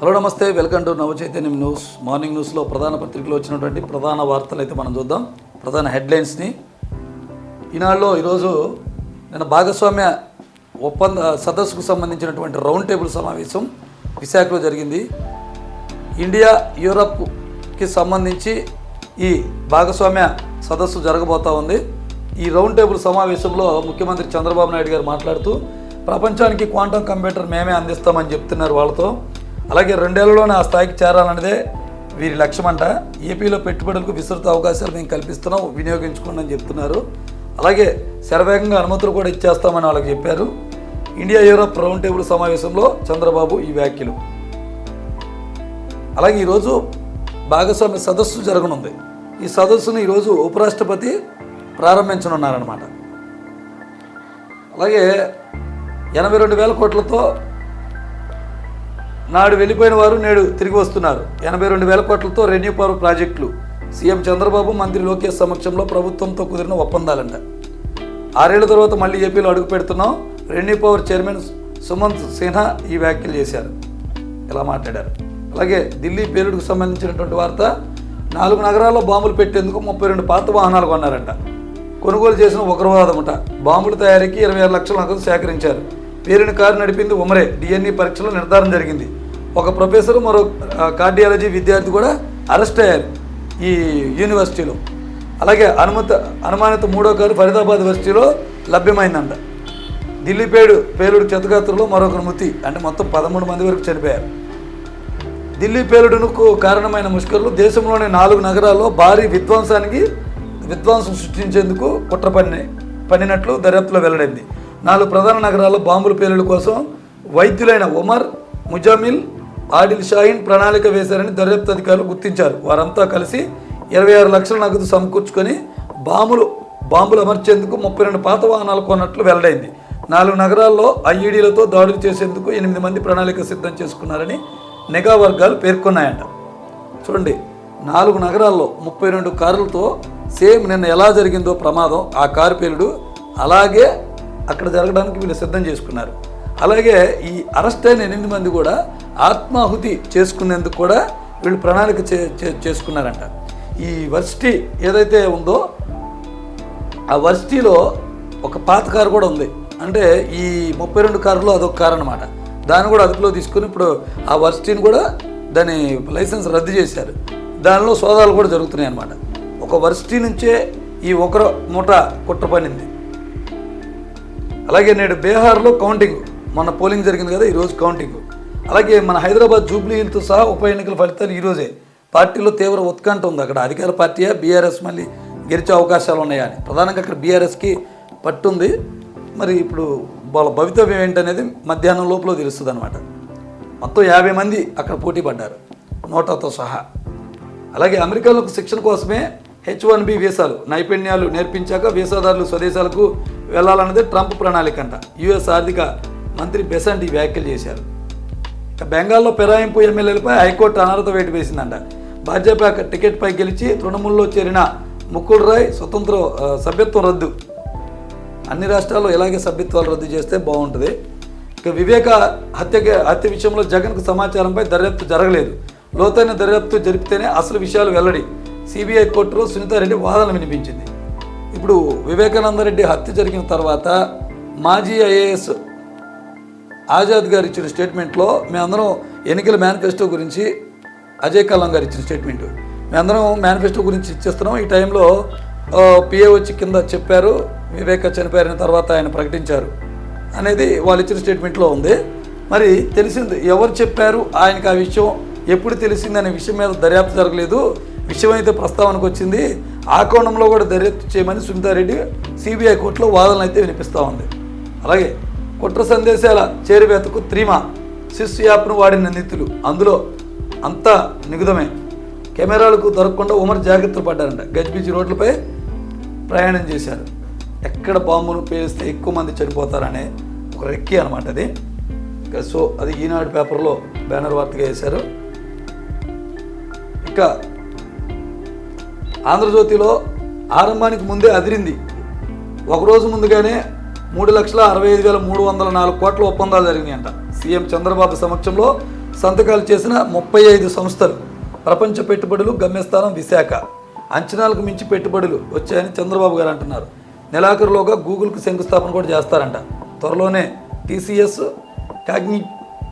Hello నమస్తే, welcome to నవ చైతన్యం న్యూస్. మార్నింగ్ న్యూస్లో ప్రధాన పత్రికలో వచ్చినటువంటి ప్రధాన వార్తలు అయితే మనం చూద్దాం. ప్రధాన హెడ్లైన్స్ని ఈనాడులో ఈరోజు నేను భాగస్వామ్య ఒప్పంద సదస్సుకు సంబంధించినటువంటి రౌండ్ టేబుల్ సమావేశం విశాఖలో జరిగింది. ఇండియా యూరప్కి సంబంధించి ఈ భాగస్వామ్య సదస్సు జరగబోతూ ఉంది. ఈ రౌండ్ టేబుల్ సమావేశంలో ముఖ్యమంత్రి చంద్రబాబు నాయుడు గారు మాట్లాడుతూ ప్రపంచానికి క్వాంటమ్ కంప్యూటర్ మేమే అందిస్తామని చెప్తున్నారు వాళ్ళతో. అలాగే 2 ఏళ్లలోనే ఆ స్థాయికి చేరాలన్నదే వీరి లక్ష్యమంట. ఏపీలో పెట్టుబడులకు విస్తృత అవకాశాలు మేము కల్పిస్తున్నాం, వినియోగించుకోండి అని చెప్తున్నారు. అలాగే శరవేగంగా అనుమతులు కూడా ఇచ్చేస్తామని వాళ్ళకి చెప్పారు. ఇండియా యూరప్ రౌండ్ టేబుల్ సమావేశంలో చంద్రబాబు ఈ వ్యాఖ్యలు. అలాగే ఈరోజు భాగస్వామ్య సదస్సు జరగనుంది. ఈ సదస్సును ఈరోజు ఉపరాష్ట్రపతి ప్రారంభించనున్నారన్నమాట. అలాగే 82,000 కోట్లతో నాడు వెళ్ళిపోయిన వారు నేడు తిరిగి వస్తున్నారు. 82,000 కోట్లతో రెన్యూ పవర్ ప్రాజెక్టులు సీఎం చంద్రబాబు, మంత్రి లోకేష్ సమక్షంలో ప్రభుత్వంతో కుదిరిన ఒప్పందాలంట. 6 ఏళ్ల తర్వాత మళ్ళీ ఏపీలో అడుగు పెడుతున్నాం. Renew power chairman Sumanth Sinha ఈ వ్యాఖ్యలు చేశారు, ఇలా మాట్లాడారు. అలాగే ఢిల్లీ పేలుడుకు సంబంధించినటువంటి వార్త. 4 నగరాల్లో బాంబులు పెట్టేందుకు 32 పాత వాహనాలు కొన్నారంట. కొనుగోలు చేసిన ఉగ్రవాదముట. బాంబుల తయారీకి 26 లక్షల నగదు సేకరించారు. పేరిన కారు నడిపింది ఉమరే. డిఎన్ఏ పరీక్షలో నిర్ధారణ జరిగింది. ఒక ప్రొఫెసర్, మరో కార్డియాలజీ విద్యార్థి కూడా అరెస్ట్ అయ్యారు ఈ యూనివర్సిటీలో. అలాగే అనుమానిత 3వ కారు ఫరీదాబాద్ యూనివర్సిటీలో లభ్యమైందంట. ఢిల్లీ పేలుడు క్షతగాత్రులో మరొకరు మృతి, అంటే మొత్తం 13 మంది వరకు చనిపోయారు. ఢిల్లీ పేలుడుకు కారణమైన ముష్కరులు దేశంలోని 4 నగరాల్లో భారీ విధ్వంసం సృష్టించేందుకు కుట్ర పన్నినట్లు దర్యాప్తులో వెల్లడైంది. 4 ప్రధాన నగరాల్లో బాంబుల పేలుడు కోసం వైద్యులైన ఉమర్, ముజామిల్, ఆదిల్ షాహీన్ ప్రణాళిక వేశారని దర్యాప్తు అధికారులు గుర్తించారు. వారంతా కలిసి 26 లక్షల నగదు సమకూర్చుకొని బాంబులు అమర్చేందుకు 32 పాత వాహనాలు కొన్నట్లు వెల్లడైంది. 4 నగరాల్లో ఐఈడీలతో దాడులు చేసేందుకు 8 మంది ప్రణాళిక సిద్ధం చేసుకున్నారని నిఘా వర్గాలు పేర్కొన్నాయంట. చూడండి, 4 నగరాల్లో 32 కార్లతో సేమ్ నిన్న ఎలా జరిగిందో ప్రమాదం, ఆ కారు పేలుడు అలాగే అక్కడ జరగడానికి వీళ్ళు సిద్ధం చేసుకున్నారు. అలాగే ఈ అరెస్ట్ అయిన 8 మంది కూడా ఆత్మాహుతి చేసుకునేందుకు కూడా వీళ్ళు ప్రణాళిక చేసుకున్నారంట. ఈ వర్సిటీ ఏదైతే ఉందో ఆ వర్సిటీలో ఒక పాత కారు కూడా ఉంది. అంటే ఈ 32 కారులో అదొక కారు అనమాట. దాన్ని కూడా అదుపులో తీసుకుని ఇప్పుడు ఆ వర్సిటీని కూడా దాని లైసెన్స్ రద్దు చేశారు. దానిలో సోదాలు కూడా జరుగుతున్నాయి అన్నమాట. ఒక వర్సిటీ నుంచే ఈ ఒకరు మూట కుట్ర పనింది. అలాగే నేడు బీహార్లో కౌంటింగ్, మొన్న పోలింగ్ జరిగింది కదా, ఈరోజు కౌంటింగ్. అలాగే మన హైదరాబాద్ జూబ్లీ హిల్స్తో సహా ఉప ఎన్నికల ఫలితాలు ఈరోజే. పార్టీలో తీవ్ర ఉత్కంఠ ఉంది. అక్కడ అధికార పార్టీయా బీఆర్ఎస్ మళ్ళీ గెలిచే అవకాశాలు ఉన్నాయా అని. ప్రధానంగా అక్కడ బీఆర్ఎస్కి పట్టుంది. మరి ఇప్పుడు వాళ్ళ భవితవ్యం ఏంటనేది మధ్యాహ్నం లోపల తెలుస్తుంది అనమాట. మొత్తం 50 మంది అక్కడ పోటీ పడ్డారు, నోటాతో సహా. అలాగే అమెరికాలో శిక్షణ కోసమే H1B వీసాలు, నైపుణ్యాలు నేర్పించాక వీసాదారులు స్వదేశాలకు వెళ్లాలన్నదే ట్రంప్ ప్రణాళిక అంట. యుఎస్ ఆర్థిక మంత్రి బెసెంట్ ఈ వ్యాఖ్యలు చేశారు. ఇక బెంగాల్లో ఫిరాయింపు ఎమ్మెల్యేలపై హైకోర్టు అనర్హత వేటు వేసిందంట. భాజపా టికెట్పై గెలిచి తృణమూల్లో చేరిన ముకుల్ రాయ్ సభ్యత్వం రద్దు. అన్ని రాష్ట్రాల్లో ఇలాగే సభ్యత్వాలు రద్దు చేస్తే బాగుంటుంది. ఇక వివేక హత్య విషయంలో జగన్కు సమాచారంపై దర్యాప్తు జరగలేదు. లోతైన దర్యాప్తు జరిపితేనే అసలు విషయాలు వెల్లడి. సిబిఐ కోర్టులో సునీతారెడ్డి వాదన వినిపించింది. ఇప్పుడు వివేకానందరెడ్డి హత్య జరిగిన తర్వాత మాజీ ఐఏఎస్ ఆజాద్ గారు ఇచ్చిన స్టేట్మెంట్లో మేమందరం ఎన్నికల మేనిఫెస్టో గురించి, అజయ్ కల్లం గారు ఇచ్చిన స్టేట్మెంటు, మేమందరం మేనిఫెస్టో గురించి ఇచ్చేస్తున్నాం. ఈ టైంలో పిఏ వచ్చి కింద చెప్పారు, వివేక చనిపోయిన తర్వాత ఆయన ప్రకటించారు అనేది వాళ్ళు ఇచ్చిన స్టేట్మెంట్లో ఉంది. మరి తెలిసింది ఎవరు చెప్పారు, ఆయనకు ఆ విషయం ఎప్పుడు తెలిసింది అనే విషయం మీద దర్యాప్తు జరగలేదు. విషయం అయితే ప్రస్తావనకు వచ్చింది. ఆ కోణంలో కూడా దర్యాప్తు చేయమని సునీతారెడ్డి సిబిఐ కోర్టులో వాదనలు అయితే వినిపిస్తూ ఉంది. అలాగే కుట్ర సందేశాల చేరువేతకు త్రీమా సిస్ యాప్ను వాడిన నిందితులు, అందులో అంతా నిగుదమే. కెమెరాలకు దొరకకుండా ఉమర్ జాగ్రత్తలు పడ్డారంట. గజిబిజి రోడ్లపై ప్రయాణం చేశారు. ఎక్కడ బాంబును పేలిస్తే ఎక్కువ మంది చనిపోతారనే ఒక రెక్కి అనమాట అది. సో అది ఈనాడు పేపర్లో బ్యానర్ వార్తగా వేశారు. ఇక ఆంధ్రజ్యోతిలో ఆరంభానికి ముందే అదిరింది. ఒకరోజు ముందుగానే 3,65,304 కోట్ల ఒప్పందాలు జరిగినాయంట. సీఎం చంద్రబాబు సమక్షంలో సంతకాలు చేసిన 35 సంస్థలు. ప్రపంచ పెట్టుబడులు గమ్యస్థానం విశాఖ. అంచనాలకు మించి పెట్టుబడులు వచ్చాయని చంద్రబాబు గారు అంటున్నారు. నెలాఖరులోగా గూగుల్కు శంకుస్థాపన కూడా చేస్తారంట. త్వరలోనే టీసీఎస్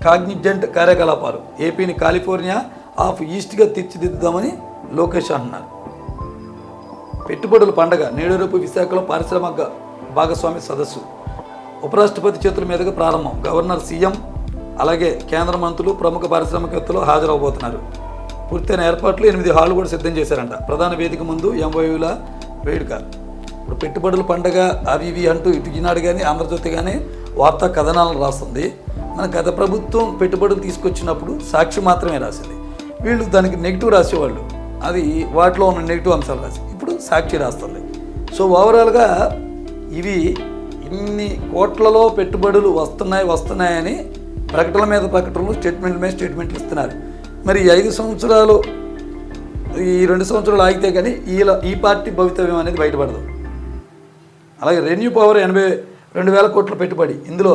కాగ్నిజెంట్ కార్యకలాపాలు. ఏపీని కాలిఫోర్నియా ఆఫ్ ఈస్ట్గా తీర్చిదిద్దుదామని లోకేష్ అంటున్నారు. పెట్టుబడుల పండగ నేడు రేపు విశాఖలో పారిశ్రామిక భాగస్వామి సదస్సు. ఉపరాష్ట్రపతి చేతుల మీదుగా ప్రారంభం. గవర్నర్, సీఎం అలాగే కేంద్ర మంత్రులు, ప్రముఖ పారిశ్రామికవేత్తలు హాజరవబోతున్నారు. పూర్తయిన ఏర్పాట్లు 8 హాళ్లు కూడా సిద్ధం చేశారంట. ప్రధాన వేదిక ముందు ఎంఓయూల వేడుక. ఇప్పుడు పెట్టుబడుల పండగ అవి ఇవి అంటూ ఇటు ఈనాడు కానీ ఆంధ్రజ్యోతి కానీ వార్తా కథనాలను రాస్తుంది. మన గత ప్రభుత్వం పెట్టుబడులు తీసుకొచ్చినప్పుడు సాక్షి మాత్రమే రాసింది. వీళ్ళు దానికి నెగిటివ్ రాసేవాళ్ళు, అది వాటిలో ఉన్న నెగిటివ్ అంశాలు రాసి ఇప్పుడు సాక్షి రాస్తుంది. సో ఓవరాల్గా ఇవి ఇన్ని కోట్లలో పెట్టుబడులు వస్తున్నాయని ప్రకటనల మీద ప్రకటనలు, స్టేట్మెంట్ల మీద స్టేట్మెంట్లు ఇస్తున్నారు. మరి ఈ 5 సంవత్సరాలు, ఈ 2 సంవత్సరాలు ఆగితే కానీ ఈ పార్టీ భవితవ్యం అనేది బయటపడదు. అలాగే రెన్యూ పవర్ 82,000 కోట్ల పెట్టుబడి. ఇందులో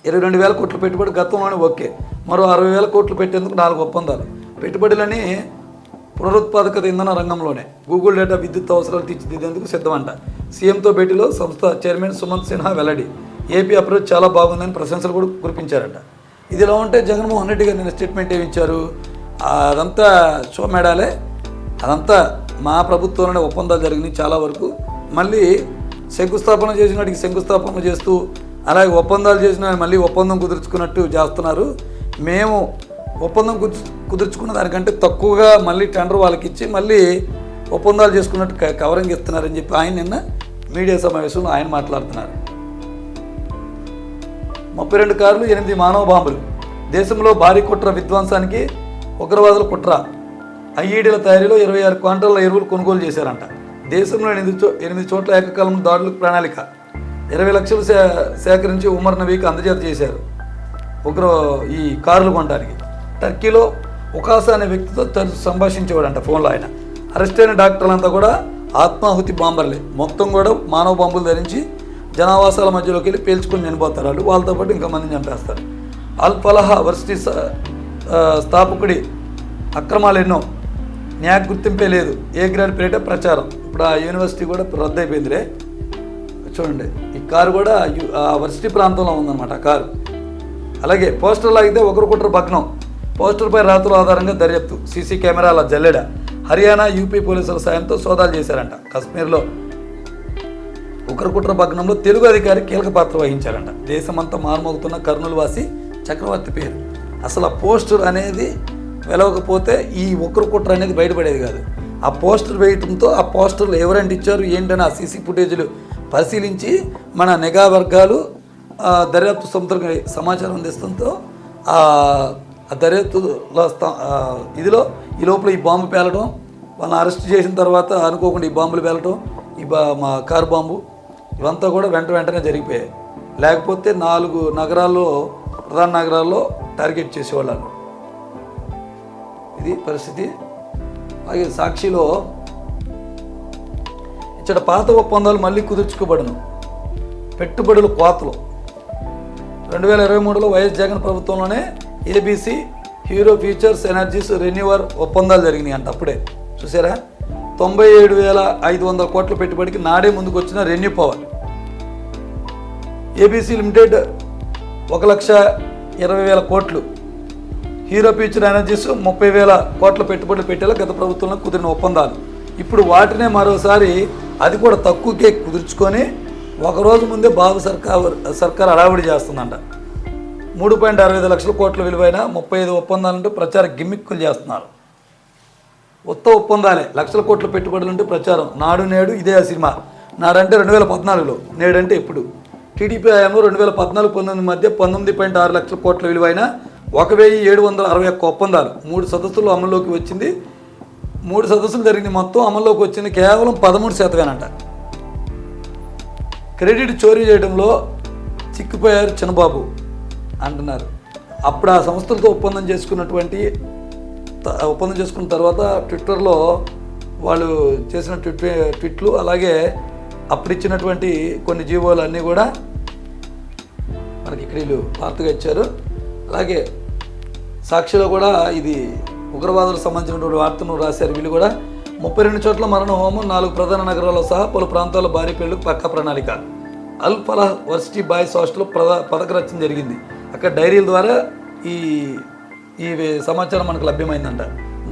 22,000 కోట్ల పెట్టుబడి గతంలోనే ఓకే. మరో 60,000 కోట్లు పెట్టేందుకు 4 ఒప్పందాలు. పెట్టుబడులని పునరుత్పాదకత ఇంధన రంగంలోనే. గూగుల్ డేటా విద్యుత్ అవసరాలు తీర్చిదిద్దేందుకు సిద్ధమంట. సీఎంతో భేటీలో సంస్థ చైర్మన్ సుమంత్ సిన్హా వెల్లడి. ఏపీ అప్రోచ్ చాలా బాగుందని ప్రశంసలు కూడా కురిపించారంట. ఇదిలా ఉంటే జగన్మోహన్ రెడ్డి గారు నిన్న స్టేట్మెంట్ ఏమి ఇచ్చారు? అదంతా షో మేడాలే, అదంతా మా ప్రభుత్వంలోనే ఒప్పందాలు జరిగినాయి చాలా వరకు. మళ్ళీ శంకుస్థాపన చేసినట్టుకి శంకుస్థాపన చేస్తూ, అలాగే ఒప్పందాలు చేసిన మళ్ళీ ఒప్పందం కుదుర్చుకున్నట్టు చేస్తున్నారు. మేము ఒప్పందం కుదుర్చుకున్న దానికంటే తక్కువగా మళ్ళీ టెండర్ వాళ్ళకి ఇచ్చి మళ్ళీ ఒప్పందాలు చేసుకున్నట్టు కవరింగ్ ఇస్తున్నారని చెప్పి ఆయన నిన్న మీడియా సమావేశంలో ఆయన మాట్లాడుతున్నారు. 32 కార్లు, 8 మానవ బాంబులు. దేశంలో భారీ కుట్ర విధ్వంసానికి ఉగ్రవాదుల కుట్ర. ఐఈడీల తయారీలో 26 క్వాంటన్ల ఎరువులు కొనుగోలు చేశారంట. దేశంలో 8 చోట్ల ఏకకాలంలో దాడులకు ప్రణాళిక. 20 లక్షలు సేకరించి ఉమర్ నబీకి అందజేత చేశారు ఈ కార్లు కొనడానికి. టర్కీలో ఉకాసా అనే వ్యక్తితో తరచు సంభాషించేవాడంట ఫోన్లో ఆయన. అరెస్ట్ అయిన డాక్టర్లంతా కూడా ఆత్మాహుతి బాంబర్లే. మొత్తం కూడా మానవ బాంబులు ధరించి జనావాసాల మధ్యలోకి వెళ్ళి పేల్చుకొని చనిపోతారు వాళ్ళు. వాళ్ళతో పాటు ఇంకా మందిని చంపేస్తారు. అల్ ఫలాహ్ వర్సిటీ స్థాపకుడి అక్రమాలు ఎన్నో, న్యాయ గుర్తింపే లేదు. ఏ గ్రేడ్ పేరిట ప్రచారం. ఇప్పుడు ఆ యూనివర్సిటీ కూడా రద్దు అయిపోయిందిలే. చూడండి, ఈ కారు కూడా ఆ వర్సిటీ ప్రాంతంలో ఉందన్నమాట ఆ కారు. అలాగే పోస్టర్లు ఆగితే ఒకరు కుట్ర భగ్నం. పోస్టర్పై రాత్రుల ఆధారంగా దర్యాప్తు. సీసీ కెమెరాల జల్లెడ. హర్యానా, యూపీ పోలీసుల సాయంతో సోదాలు చేశారంట. కశ్మీర్లో ఒకరు కుట్ర భగ్నంలో తెలుగు అధికారి కీలక పాత్ర వహించారంట. దేశమంతా మార్మోగుతున్న కర్నూలు వాసి చక్రవర్తి పేరు. అసలు ఆ పోస్టర్ అనేది వెలవకపోతే ఈ ఒకరు కుట్ర అనేది బయటపడేది కాదు. ఆ పోస్టర్ వేయటంతో ఆ పోస్టర్లు ఎవరంటే ఇచ్చారు ఏంటని ఆ సీసీ ఫుటేజీలు పరిశీలించి మన నిఘా వర్గాలు దర్యాప్తు సంస్థలకు సమాచారం అందిస్తుందో ఆ దర్యాప్తులో ఇదిలో ఈ లోపల ఈ బాంబు పేలడం, వాళ్ళని అరెస్ట్ చేసిన తర్వాత అనుకోకుండా ఈ బాంబులు పేలటం, మా కారు బాంబు ఇవంతా కూడా వెంటనే జరిగిపోయాయి. లేకపోతే 4 నగరాల్లో, ప్రధాన నగరాల్లో టార్గెట్ చేసేవాళ్ళు. ఇది పరిస్థితి. అలాగే సాక్షిలో ఇక్కడ పాత ఒప్పందాలు మళ్ళీ కుదుర్చుకోబడను. పెట్టుబడుల కోతలు. 2023లో వైఎస్ జగన్ ప్రభుత్వంలోనే ఏబీసీ, హీరో ఫ్యూచర్స్ ఎనర్జీస్, రెన్యూవర్ ఒప్పందాలు జరిగినాయి అంట. అప్పుడే చూసారా, 97,500 కోట్ల పెట్టుబడికి నాడే ముందుకు వచ్చిన రెన్యూ పవర్. ఏబీసీ లిమిటెడ్ 1,20,000 కోట్లు. హీరో ఫ్యూచర్ ఎనర్జీస్ 30,000 కోట్ల పెట్టుబడులు పెట్టేలా గత ప్రభుత్వంలో కుదిరిన ఒప్పందాలు. ఇప్పుడు వాటినే మరోసారి అది కూడా తక్కువకే కుదుర్చుకొని ఒకరోజు ముందే బాబు సర్కార్ హడావుడి చేస్తుందంట. 3.65 లక్షల కోట్ల విలువైన 35 ఒప్పందాలంటూ ప్రచార గిమ్మిక్కులు చేస్తున్నారు. కొత్త ఒప్పందాలే, లక్షల కోట్ల పెట్టుబడులంటూ ప్రచారం. నాడు నేడు ఇదే ఆ సినిమా. నాడంటే 2014లో, నేడంటే ఇప్పుడు. టీడీపీ హయాంలో 2014-19 మధ్య 19.6 లక్షల కోట్ల విలువైన 1,761 ఒప్పందాలు. 3 సదస్సులు అమల్లోకి వచ్చింది. 3 సదస్సులు జరిగింది. మొత్తం అమల్లోకి వచ్చింది కేవలం 13%. క్రెడిట్ చోరీ చేయడంలో చిక్కిపోయారు చంద్రబాబు అంటున్నారు. అప్పుడు ఆ సంస్థలతో ఒప్పందం చేసుకున్న తర్వాత ట్విట్టర్లో వాళ్ళు చేసిన ట్వీట్లు, అలాగే అప్పుడు ఇచ్చినటువంటి కొన్ని జీవోలు అన్నీ కూడా మనకి ఇక్కడ వీళ్ళు వార్తగా ఇచ్చారు. అలాగే సాక్షిలో కూడా ఇది ఉగ్రవాదులకు సంబంధించినటువంటి వార్తను రాశారు. వీళ్ళు కూడా 32 చోట్ల మరణ హోమం, 4 ప్రధాన నగరాల్లో సహా పలు ప్రాంతాల్లో భారీ పెళ్లికి పక్కా ప్రణాళిక. అల్ ఫలాహ్ వర్సిటీ బాయ్స్ హాస్టల్లో పథక రచన జరిగింది. అక్కడ డైరీల ద్వారా ఈ సమాచారం మనకు లభ్యమైందంట.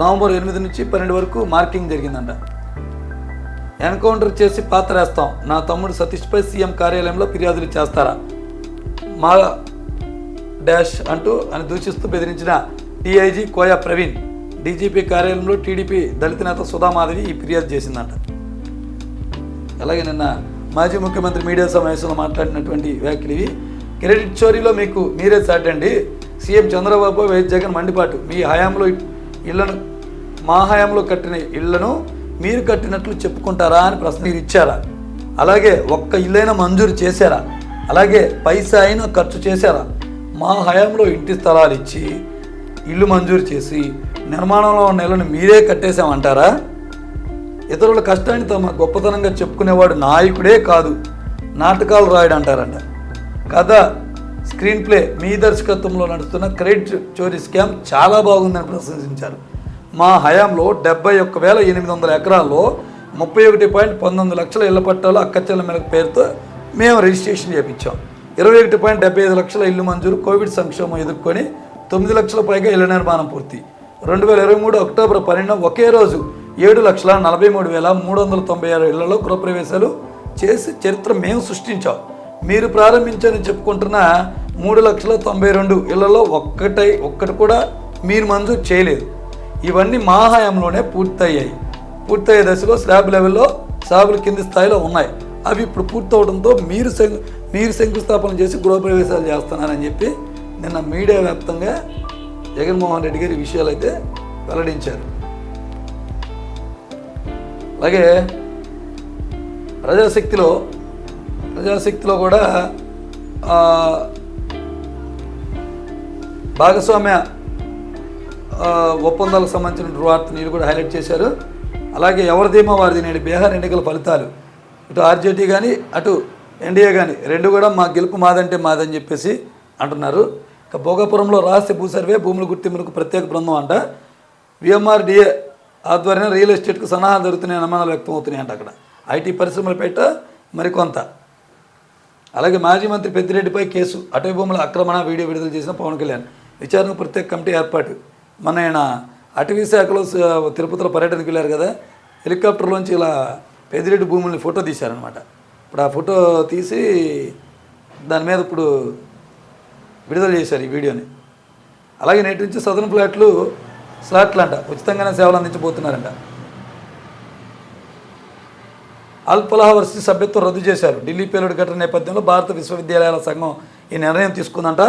నవంబర్ 8 నుంచి 12 వరకు మార్కింగ్ జరిగిందంట. ఎన్కౌంటర్ చేసి పాతరేస్తాం, నా తమ్ముడు సతీష్పై సీఎం కార్యాలయంలో ఫిర్యాదులు చేస్తారా మా డాష్ అంటూ అని దూషిస్తూ బెదిరించిన టీఐజీ కోయా ప్రవీణ్. డీజీపీ కార్యాలయంలో టీడీపీ దళిత నేత సుధామాధవి ఈ ఫిర్యాదు చేసిందంట. అలాగే నిన్న మాజీ ముఖ్యమంత్రి మీడియా సమావేశంలో మాట్లాడినటువంటి వ్యాఖ్యలు ఇవి. క్రెడిట్ చోరీలో మీరే సాటండి. సీఎం చంద్రబాబు వైఎస్ జగన్ మండిపాటు. మీ హయాంలో ఇళ్లను మా హయాంలో కట్టిన ఇళ్లను మీరు కట్టినట్లు చెప్పుకుంటారా అని ప్రశ్న మీరు ఇచ్చారా? అలాగే ఒక్క ఇల్లైనా మంజూరు చేశారా? అలాగే పైసా అయినా ఖర్చు చేశారా? మా హయాంలో ఇంటి స్థలాలు ఇచ్చి ఇల్లు మంజూరు చేసి నిర్మాణంలో ఉన్న ఇళ్లను మీరే కట్టేశామంటారా? ఇతరుల కష్టాన్ని తమ గొప్పతనంగా చెప్పుకునేవాడు నాయకుడే కాదు, నాటకాలు రాయడం అంటారంట. కథ, స్క్రీన్ ప్లే మీ దర్శకత్వంలో నడుస్తున్న క్రెడిట్ చోరీ స్కామ్ చాలా బాగుందని ప్రశంసించారు. మా హయాంలో 71,800 ఎకరాల్లో 31.19 లక్షల ఇళ్ల పట్టాలు అక్కచెల్ల మేరకు పేరుతో మేము రిజిస్ట్రేషన్ చేయించాం. 21.75 లక్షల ఇల్లు మంజూరు. కోవిడ్ సంక్షోభం ఎదుర్కొని 9 లక్షల పైగా ఇళ్ల నిర్మాణం పూర్తి. 2023 అక్టోబర్ 12 ఒకే రోజు 7,43,396 ఇళ్లలో గృహప్రవేశాలు చేసి చరిత్ర మేము సృష్టించాం. మీరు ప్రారంభించారని చెప్పుకుంటున్న 3,92,000 ఇళ్లలో ఒక్కటి కూడా మీరు మంజూరు చేయలేదు. ఇవన్నీ మా హయాంలోనే పూర్తయ్యే దశలో స్లాబ్ లెవెల్లో స్లాబులు కింది స్థాయిలో ఉన్నాయి. అవి ఇప్పుడు పూర్తవడంతో మీరు శంకుస్థాపన చేసి గృహప్రవేశాలు చేస్తున్నారని చెప్పి నిన్న మీడియా వ్యాప్తంగా జగన్మోహన్ రెడ్డి గారి విషయాలు అయితే వెల్లడించారు. అలాగే ప్రజాశక్తిలో కూడా భాగస్వామ్య ఒప్పందాలకు సంబంధించిన వార్త నీళ్ళు కూడా హైలైట్ చేశారు. అలాగే ఎవరిదేమో వారిది నేడు బీహార్ ఎన్నికల ఫలితాలు, ఇటు ఆర్జేడీ కానీ అటు ఎన్డీఏ కానీ రెండు కూడా మా గెలుపు మాదంటే మాదని చెప్పేసి అంటున్నారు. ఇక భోగాపురంలో రహస్య భూ సర్వే, భూముల గుర్తింపులకు ప్రత్యేక బృందం అంట. విఎంఆర్డీఏ ఆధ్వర్యంలో రియల్ ఎస్టేట్కు సన్నాహాలు జరుగుతున్నాయి అనుమానాలు వ్యక్తమవుతున్నాయి అంట. అక్కడ ఐటీ పరిశ్రమలు పెట్ట మరికొంత. అలాగే మాజీ మంత్రి పెద్దిరెడ్డిపై కేసు, అటవీ భూముల ఆక్రమణ వీడియో విడుదల చేసిన పవన్ కళ్యాణ్. విచారణకు ప్రత్యేక కమిటీ ఏర్పాటు. మన ఆయన అటవీ శాఖలో తిరుపతిలో పర్యటనకు వెళ్ళారు కదా, హెలికాప్టర్లోంచి ఇలా పెద్దిరెడ్డి భూముల్ని ఫోటో తీశారనమాట. ఇప్పుడు ఆ ఫోటో తీసి దాని మీద ఇప్పుడు విడుదల చేశారు ఈ వీడియోని. అలాగే నేటి నుంచి సదరన్ స్లాట్లు అంట ఉచితంగానే సేవలు అందించబోతున్నారంట. అల్ ఫలాహ్ వర్సిటీ సభ్యత్వం రద్దు చేశారు. ఢిల్లీ పేలుడు ఘటన నేపథ్యంలో భారత విశ్వవిద్యాలయాల సంఘం ఈ నిర్ణయం తీసుకుందంట.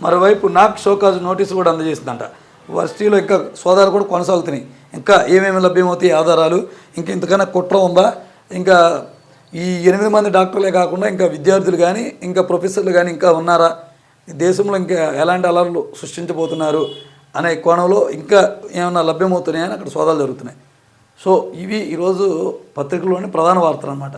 మరోవైపు నాక్ షోకాజ్ నోటీసు కూడా అందజేసిందంట. వర్సిటీలో ఇంకా సోదాలు కూడా కొనసాగుతున్నాయి. ఇంకా ఏమేమి లభ్యమవుతాయి ఆధారాలు, ఇంకా ఇంతకన్నా కుట్ర ఉందా, ఇంకా ఈ 8 మంది డాక్టర్లే కాకుండా ఇంకా విద్యార్థులు కానీ ఇంకా ప్రొఫెసర్లు కానీ ఇంకా ఉన్నారా, ఈ దేశంలో ఇంకా ఎలాంటి అలర్లు సృష్టించబోతున్నారు అనే కోణంలో ఇంకా ఏమైనా లభ్యమవుతున్నాయని అక్కడ సోదాలు జరుగుతున్నాయి. సో ఇవి ఈరోజు పత్రికల్లోని ప్రధాన వార్తలు అన్నమాట.